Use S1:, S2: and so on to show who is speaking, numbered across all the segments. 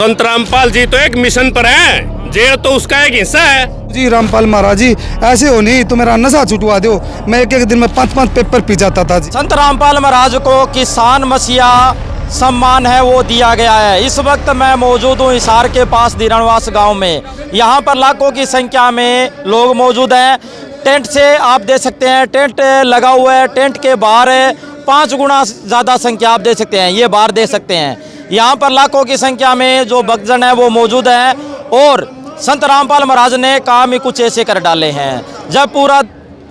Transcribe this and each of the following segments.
S1: संत रामपाल जी तो एक मिशन पर हैं, जेल तो उसका एक हिस्सा है।
S2: जी रामपाल महाराज जी, ऐसे हो नहीं तो मेरा नशा छुटवा दो। मैं एक एक दिन में 5-5 पेपर पी जाता था जी।
S3: संत रामपाल महाराज को किसान मसीहा सम्मान है वो दिया गया है। इस वक्त मैं मौजूद हूँ हिसार के पास धीरणवास गांव में। यहाँ पर लाखों की संख्या में लोग मौजूद हैं। टेंट से आप देख सकते हैं, टेंट लगा हुआ है। टेंट के बाहर 5 गुना ज़्यादा संख्या आप देख सकते हैं, ये बाहर देख सकते हैं। यहाँ पर लाखों की संख्या में जो भक्तजन है वो मौजूद हैं और संत रामपाल महाराज ने काम ही कुछ ऐसे कर डाले हैं। जब पूरा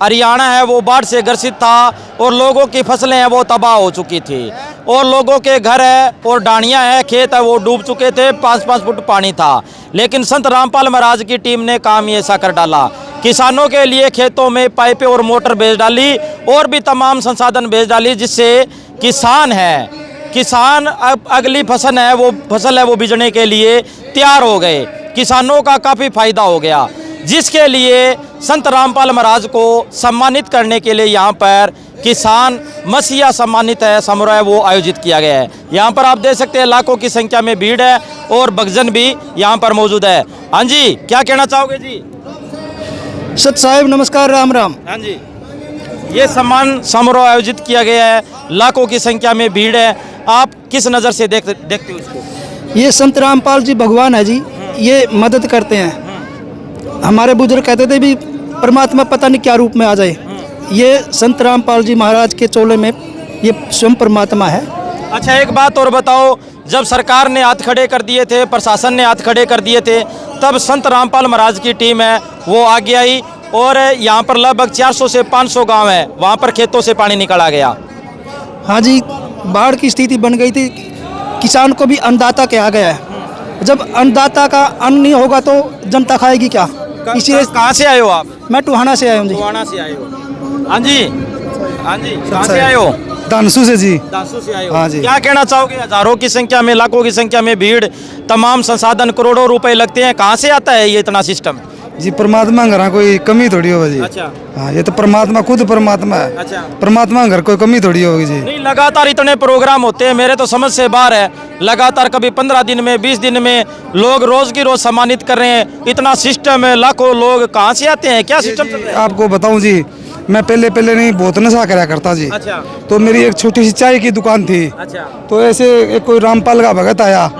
S3: हरियाणा है वो बाढ़ से ग्रसित था और लोगों की फसलें हैं वो तबाह हो चुकी थी और लोगों के घर है और डाणियाँ हैं, खेत है वो डूब चुके थे, 5-5 फुट पानी था। लेकिन संत रामपाल महाराज की टीम ने काम ही ऐसा कर डाला। किसानों के लिए खेतों में पाइपें और मोटर भेज डाली और भी तमाम संसाधन भेज डाली, जिससे किसान अब अगली फसल है वो बीजने के लिए तैयार हो गए। किसानों का काफ़ी फायदा हो गया, जिसके लिए संत रामपाल महाराज को सम्मानित करने के लिए यहाँ पर किसान मसीहा सम्मानित है समारोह वो आयोजित किया गया है। यहाँ पर आप देख सकते हैं लाखों की संख्या में भीड़ है और भक्तजन भी यहाँ पर मौजूद है। हाँ जी, क्या कहना चाहोगे जी?
S2: सत साहेब नमस्कार, राम राम।
S3: हाँ जी, ये सम्मान समारोह आयोजित किया गया है, लाखों की संख्या में भीड़ है। आप किस नज़र से देखते हो इसको?
S4: ये संत रामपाल जी भगवान है जी, ये मदद करते हैं। हमारे बुजुर्ग कहते थे भी परमात्मा पता नहीं क्या रूप में आ जाए, ये संत रामपाल जी महाराज के चोले में ये स्वयं परमात्मा है।
S3: अच्छा, एक बात और बताओ, जब सरकार ने हाथ खड़े कर दिए थे, प्रशासन ने हाथ खड़े कर दिए थे, तब संत रामपाल महाराज की टीम है वो आगे आई और यहाँ पर लगभग 400 से 500 गांव है, वहाँ पर खेतों से पानी निकाला गया।
S4: हाँ जी, बाढ़ की स्थिति बन गई थी, किसान को भी अन्नदाता कहा गया है। जब अन्नदाता का अन्न नहीं होगा तो जनता खाएगी क्या? इसीलिए
S3: कहाँ से आए हो आप?
S4: मैं टोहाना से आया हूँ जी।
S3: टोहाना से आए हो? हाँ जी, हाँ जी, कहाँ से आए हो?
S2: दानसू से जी।
S3: दानसू से आए हो?
S2: हाँ जी।
S3: क्या कहना चाहोगे? हजारों की संख्या में, लाखों की संख्या में भीड़, तमाम संसाधन, करोड़ों रुपए लगते हैं, कहाँ से आता है ये इतना सिस्टम?
S2: जी परमात्मा घर कोई कमी थोड़ी होगी जी।
S3: अच्छा,
S2: हाँ, ये तो परमात्मा खुद परमात्मा है।
S3: अच्छा,
S2: परमात्मा घर कोई कमी थोड़ी होगी जी।
S3: नहीं, लगातार इतने प्रोग्राम होते हैं, मेरे तो समझ से बाहर है। लगातार कभी 15 दिन में, 20 दिन में लोग रोज की रोज सम्मानित कर रहे हैं। इतना सिस्टम है, लाखों लोग कहाँ से आते हैं, क्या सिस्टम चल रहा है?
S2: आपको बताऊं जी, मैं पहले नहीं बहुत नशा करा करता जी।
S3: अच्छा,
S2: तो मेरी एक छोटी सी चाय की दुकान थी।
S3: अच्छा,
S2: तो ऐसे एक कोई रामपाल का भगत आया,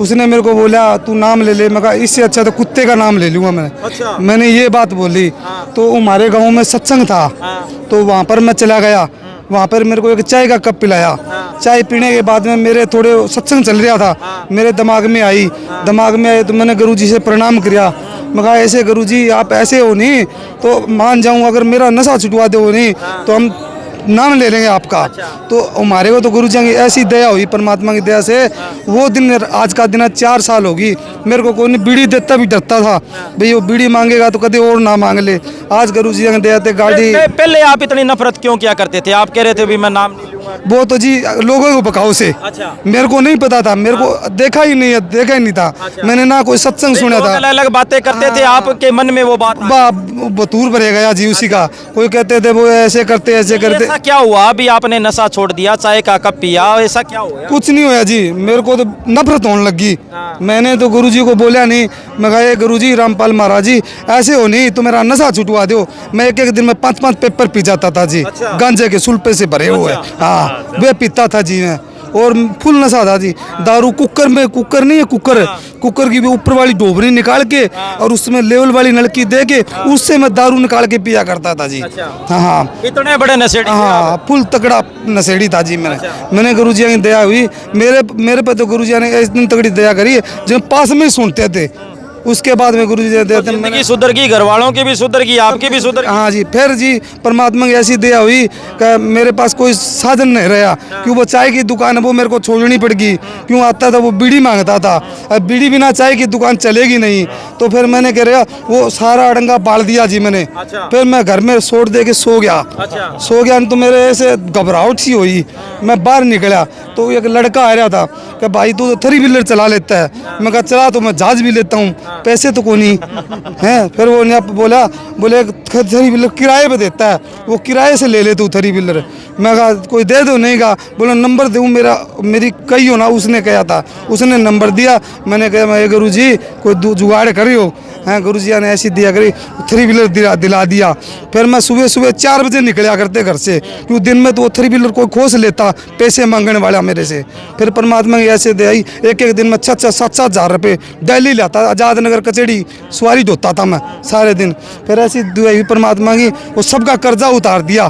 S2: उसने मेरे को बोला तू नाम ले ले। मैं कहा इससे अच्छा तो कुत्ते का नाम ले लूँगा मैं।
S3: अच्छा,
S2: मैंने ये बात बोली। तो हमारे गांव में सत्संग था, तो वहाँ पर मैं चला गया। वहाँ पर मेरे को एक चाय का कप पिलाया। चाय पीने के बाद में मेरे थोड़े सत्संग चल रहा था, मेरे दिमाग में आई तो मैंने गुरुजी से प्रणाम किया। मैं कहा ऐसे गुरुजी आप ऐसे हो नहीं तो मान जाऊँ, अगर मेरा नशा छुटवा दो नहीं तो हम नाम ले लेंगे आपका। तो हमारे को तो गुरु जी की ऐसी दया हुई, परमात्मा की दया से। वो दिन आज का दिन 4 साल होगी, मेरे को कोई बीड़ी देता भी डरता था, भाई वो बीड़ी मांगेगा तो कभी और ना मांग ले। आज गुरु जी की दया से गाड़ी।
S3: पहले आप इतनी नफरत क्यों किया करते थे? आप कह रहे थे भी मैं नाम नहीं लूंगा।
S2: वो तो जी लोगों को बकाव से।
S3: अच्छा,
S2: मेरे को नहीं पता था, मेरे को देखा ही नहीं था। मैंने ना कोई सत्संग सुना था।
S3: अलग अलग बातें करते थे, आपके मन में वो बात
S2: बतूर भरे गया जी उसी का। कोई कहते थे वो ऐसे करते ऐसे करते।
S3: ऐसा क्या हुआ? अभी आपने नशा छोड़ दिया, चाय का कप पिया, ऐसा क्या हुआ?
S2: कुछ नहीं हुआ जी, मेरे को तो नफरत होने लगी। मैंने तो गुरुजी को बोला नहीं। मैं कहा गुरुजी रामपाल महाराज जी ऐसे हो नहीं तो मेरा नशा छुटवा दो। मैं एक एक दिन में 5-5 पेपर पी जाता था जी।
S3: अच्छा।
S2: गांजे के सुल्पे से भरे हुए। हाँ, वे पीता था जी मैं, और फुल नशा था जी। दारू कुकर में, कुकर नहीं है कुकर की भी ऊपर वाली डोबरी निकाल के और उसमें लेवल वाली नलकी दे के उससे मैं दारू निकाल के पिया करता था जी। हाँ हाँ,
S3: इतने बड़े नशेड़ी?
S2: हाँ, फुल तगड़ा नशेड़ी था जी। मैंने गुरुजी की दया हुई, मेरे पे तो गुरुजी ने इतनी तगड़ी दया करी जो पास में ही सुनते थे। उसके बाद में गुरु जी देते
S3: जिंदगी सुधर गई, घर वालों की भी सुधर गई, आपकी भी सुधर गई।
S2: हाँ जी, फिर जी परमात्मा की ऐसी दया हुई कि मेरे पास कोई साधन नहीं रहा। क्यों वो चाय की दुकान है वो मेरे को छोड़नी पड़ गई। क्यों आता था वो बीड़ी मांगता था, अब बीड़ी बिना चाय की दुकान चलेगी नहीं। तो फिर मैंने कह रहा वो सारा अड़ंगा बाल दिया जी मैंने। फिर मैं घर में सोट दे के सो गया। तो मेरे ऐसे घबराहट सी हुई, मैं बाहर निकला तो एक लड़का आ रहा था कि भाई तू तो 3 व्हीलर चला लेता है। मैं कहा चला तो मैं जहाज भी लेता हूँ। पैसे तो कोई नहीं हैं। फिर वो ने बोला, बोले थ्री व्हीलर किराए पे देता है, वो किराए से ले ले तू थ्री व्हीलर। मैं कहा कोई दे दो, नहीं कहा, बोला नंबर दूँ मेरी कही हो ना, उसने कहा था, उसने नंबर दिया। मैंने कहा मैं गुरु जी कोई जुगाड़ करियो हैं। गुरु जी ने ऐसी दिया करी, थ्री व्हीलर दिला दिया। फिर मैं सुबह सुबह 4 बजे निकला करते घर से, क्योंकि दिन में तो वो थ्री व्हीलर कोई खोस लेता पैसे मांगने वाला मेरे से। फिर परमात्मा की ऐसे दे आई, एक दिन में 6-7 हज़ार रुपये डेली लाता, आज़ाद नगर कचहरी सवारी धोता था मैं सारे दिन। फिर ऐसी दुआई परमात्मा की, वो सबका कर्जा उतार दिया।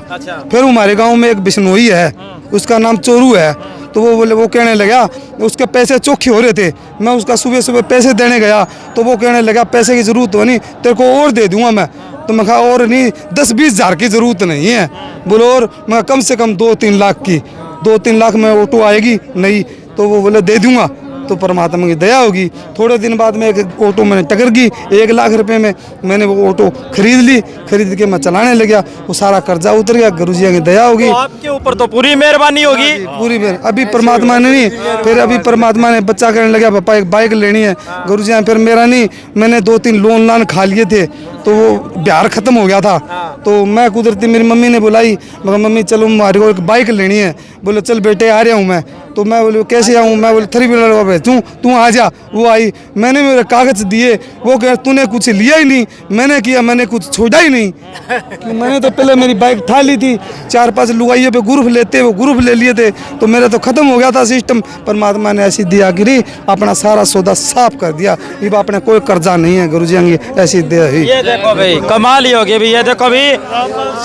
S2: फिर हमारे गाँव में एक बिश्नोई है, उसका नाम चोरू है, तो वो बोले, वो कहने लगा उसके पैसे चौखे हो रहे थे। मैं उसका सुबह सुबह पैसे देने गया तो वो कहने लगा पैसे की ज़रूरत हो नहीं, तेरे को और दे दूंगा मैं। तो मैं कहा और नहीं, 10-20 हज़ार की ज़रूरत नहीं है। बोलो और मैं कम से कम 2-3 लाख की, 2-3 लाख में ऑटो आएगी नहीं, तो वो बोले दे दूंगा। तो परमात्मा की दया होगी। थोड़े दिन बाद में एक ऑटो मैंने टकर गई 1 लाख रुपए में, मैंने वो ऑटो खरीद ली। खरीद के मैं चलाने लगा, वो सारा कर्जा उतर गया। गुरुजी की दया होगी,
S3: तो आपके ऊपर तो पूरी मेहरबानी होगी।
S2: पूरी मेहर। अभी परमात्मा ने नहीं, फिर अभी परमात्मा ने बच्चा कहने लगा पापा एक बाइक लेनी है। गुरुजी ने फिर मेरा नहीं, मैंने 2-3 लोन खा लिए थे, तो वो बिहार ख़त्म हो गया था। तो मैं कुदरती मेरी मम्मी ने बुलाई, मगर मम्मी चलो हमारे को एक बाइक लेनी है। बोले चल बेटे आ रहा हूँ मैं। तो मैं बोले कैसे आऊँ, मैं बोले थ्री व्हीलर भेजूँ, तू आ जा। वो आई, मैंने मेरे कागज़ दिए, वो कह तूने कुछ लिया ही नहीं। मैंने किया, मैंने कुछ छोड़ा ही नहीं, कि मैंने तो पहले मेरी बाइक ठा ली थी। 4-5 लुगाइयों पे ग्रुप लेते, वो ग्रुप ले लिए थे, तो मेरा तो ख़त्म हो गया था सिस्टम। परमात्मा ने ऐसी दिया गिरी, अपना सारा सौदा साफ कर दिया। ये अपने कोई कर्जा नहीं है, गुरु जी की ऐसी दया ही।
S3: ये देखो भाई कमाल ही होगी भाई, ये देखो भी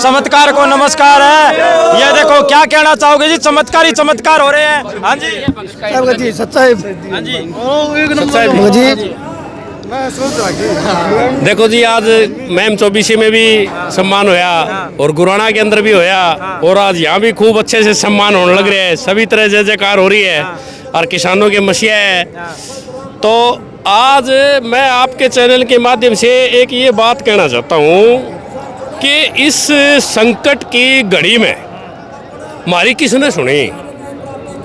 S3: चमत्कार को नमस्कार है। ये देखो क्या कहना चाहोगे जी, चमत्कार ही चमत्कार हो रहे हैं। हाँ जी,
S2: जी सच्चाई
S3: हाँ जी,
S2: जी।
S1: देखो जी, आज मैम 24 में भी सम्मान होया और गुराना के अंदर भी होया, और आज यहाँ भी खूब अच्छे से सम्मान होने लग रहे हैं। सभी तरह जय जयकार हो रही है और किसानों के मसीहा है। तो आज मैं आपके चैनल के माध्यम से एक ये बात कहना चाहता हूँ कि इस संकट की घड़ी में हमारी किसने सुनी,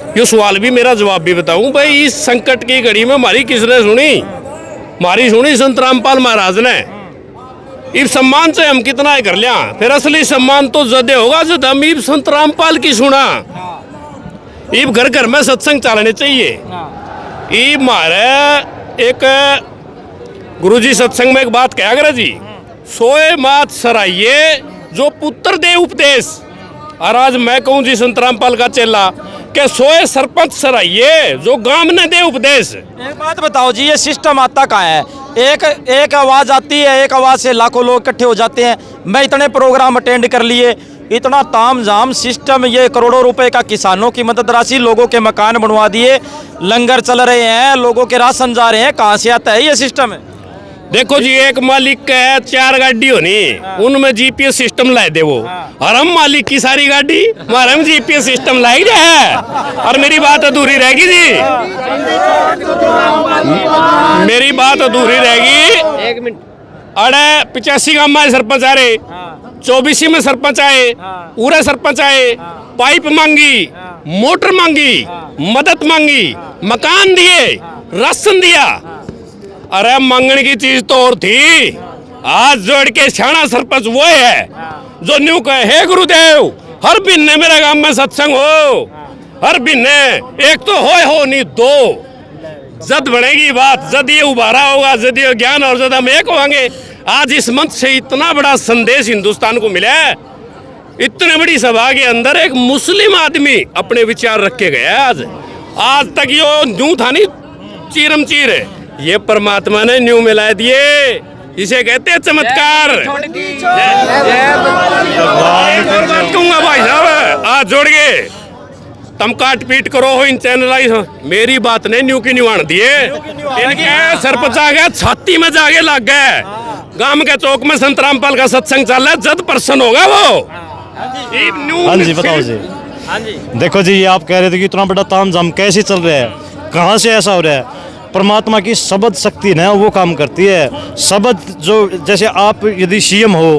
S1: ये सवाल भी मेरा जवाब भी बताऊं भाई। इस संकट की घड़ी में हमारी किसने सुनी, हमारी सुनी संत रामपाल महाराज ने। इस सम्मान से हम कितना ही कर लिया, फिर असली सम्मान तो जदे होगा जब हम इब संत रामपाल की सुना। इब घर घर में सत्संग चलने चाहिए। इब हमारे एक गुरुजी सत्संग में एक बात कहा करे जी, सोए मात सराइये जो पुत्र दे उपदेश। और आज मैं कहूँ जी संत रामपाल का चेला के सोए सरपंच सराइये जो गांव ने दे उपदेश।
S3: एक बात बताओ जी, ये सिस्टम आता कहाँ है? एक आवाज़ आती है, एक आवाज़ से लाखों लोग इकट्ठे हो जाते हैं। मैं इतने प्रोग्राम अटेंड कर लिए, इतना तामझाम सिस्टम, ये करोड़ों रुपए का किसानों की मदद राशि, लोगों के मकान बनवा दिए, लंगर चल रहे हैं, लोगों के राशन जा रहे हैं। कहाँ से आता है ये सिस्टम? है
S1: देखो जी, एक मालिक का है 4 गाड़ी होनी, उनमें जीपीएस सिस्टम लाए दे वो, और हम मालिक की सारी गाड़ी हमारे में जीपीएस सिस्टम लाई है। और मेरी बात अधूरी रहेगी जी, मेरी बात अधूरी रहेगी। 1 मिनट। अरे 85 गांव में सरपंच आ रहे, 24 में सरपंच आए, पूरे सरपंच आए, पाइप मांगी, मोटर मांगी, मदद मांगी, मकान दिए, राशन दिया। अरे मांगने की चीज तो और थी। आज जोड़ के सियाना सरपंच वो है जो न्यू कहे, हे गुरुदेव हर महीने मेरे गांव में सत्संग हो, हर महीने एक तो हो नहीं 2। जद बढ़ेगी बात, जद ये उबारा होगा, जद ये ज्ञान और जद हम एक होंगे। आज इस मंच से इतना बड़ा संदेश हिंदुस्तान को मिला है। इतने बड़ी सभा के अंदर एक मुस्लिम आदमी अपने विचार रख के गया। आज तक यो न्यू था नहीं, चीरम चीर है, ये परमात्मा ने न्यू मिला दिए। इसे कहते हैं चमत्कार। कहूंगा भाई साहब, आज जोड़ के तम काट पीट करो हो इन चैनल, मेरी बात ने न्यू की न्यूआण दिए। इनके सरपंच आ गया, छाती में जाके लग गए। गांव के चौक में संत रामपाल का सत्संग चल रहा है, जद प्रसन्न होगा वो।
S5: हाँ जी बताओ जी।
S3: हाँ जी,
S5: देखो जी, ये आप कह रहे थे कि इतना बड़ा तामझाम कैसे चल रहा है, कहाँ से ऐसा हो रहा है? परमात्मा की शब्द शक्ति है वो काम करती है। शब्द जो, जैसे आप यदि सीएम हो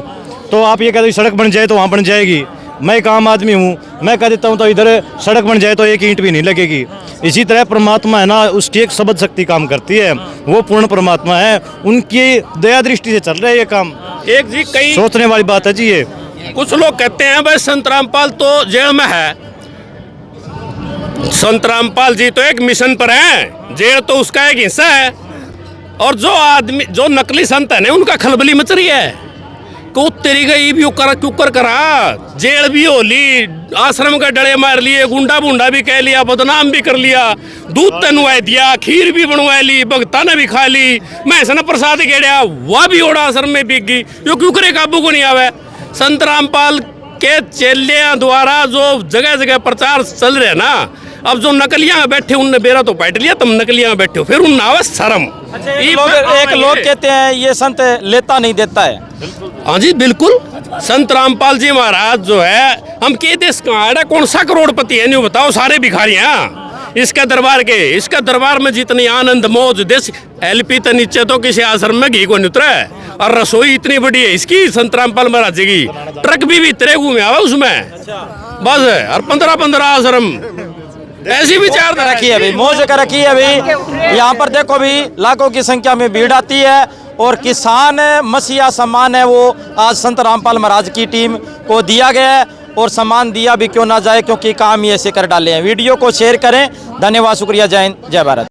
S5: तो आप ये कहते सड़क बन जाए तो वहाँ बन जाएगी, मैं एक आम आदमी हूँ, मैं कह देता हूँ तो इधर सड़क बन जाए तो एक ईंट भी नहीं लगेगी। इसी तरह परमात्मा है ना, उसकी एक शब्द शक्ति काम करती है, वो पूर्ण परमात्मा है, उनकी दया दृष्टि से चल रहा है ये काम।
S1: एक जी कई
S5: सोचने वाली बात है जी ये।
S1: कुछ लोग कहते हैं भाई संत रामपाल तो जेल में है। संत रामपाल जी तो एक मिशन पर हैं, जेल तो उसका एक हिस्सा है। और जो आदमी जो नकली संत है ना, उनका खलबली मच रही है को तेरी गई भी कुकर करा, जेल भी हो ली, आश्रम का डड़े मार लिए, गुंडा बुंडा भी कह लिया, बदनाम भी कर लिया, दूध तनवा दिया, खीर भी बनवा ली, भगता ने भी खा ली, मैं प्रसाद गेड़िया वह भी ओड़ा आश्रम में बिक गई। यो क्यों करे काबू को नहीं आवे। संत रामपाल के चेलियां द्वारा जो जगह जगह प्रचार चल रहे ना, अब जो नकलियां बैठे उनने बेरा तो पाट लिया, तुम नकलियां बैठे हो, फिर उन आवे शर्म।
S3: एक लोग कहते हैं ये संत लेता नहीं देता है।
S1: हाँ जी बिल्कुल, संत रामपाल जी महाराज जो है, हम के देश का है, कौन सा करोड़पति है नहीं बताओ, सारे भिखारी हैं इसका दरबार के। इसका दरबार में जितनी आनंद मौज देश एलपी तो नीचे तो किसी आश्रम में घी को नहीं उतरा है, और रसोई इतनी बड़ी है इसकी संत रामपाल महाराज जी की, ट्रक भी इतने घूमे आवा उसमें बस है। और 15-15 आश्रम ऐसी विचार
S3: रखी है भाई, मौज कर रखी है भाई। यहाँ पर देखो भी लाखों की संख्या में भीड़ आती है, और किसान मसीहा सम्मान है वो आज संत रामपाल महाराज की टीम को दिया गया है, और सम्मान दिया भी क्यों ना जाए, क्योंकि काम ही ऐसे कर डाले हैं। वीडियो को शेयर करें। धन्यवाद, शुक्रिया, जय हिंद, जय भारत।